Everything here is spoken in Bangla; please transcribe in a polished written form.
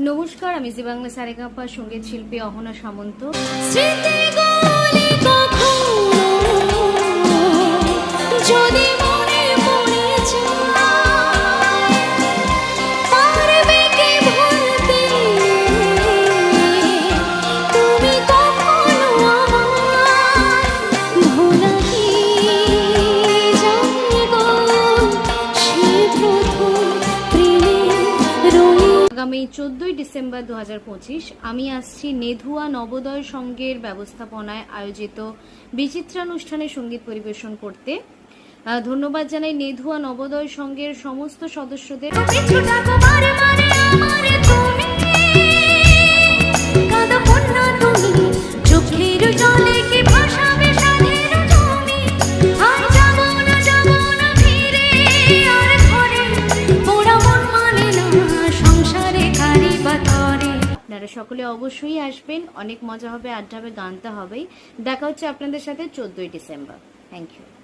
নমস্কার, আমি জি বাংলা সারেগামাপার সঙ্গীত শিল্পী অহনা সামন্ত। যদি মনে পড়ে পারবে কে ভুলতে তুমি কখনো ভোলা কি যায় গো সে প্রথম প্রেমের আগামী 14ই ডিসেম্বর 2025 আমি আসছি নেধুয়া নবোদয় সংঘের ব্যবস্থাপনায় আয়োজিত বিচিত্রানুষ্ঠানে সঙ্গীত পরিবেশন করতে। ধন্যবাদ জানাই নেধুয়া নবোদয় সংঘের সমস্ত সদস্যদের। আপনারা সকলে অবশ্যই আসবেন, অনেক মজা হবে, আড্ডা হবে, গানটা হবেই। দেখা হচ্ছে আপনাদের সাথে 14ই ডিসেম্বর। Thank you.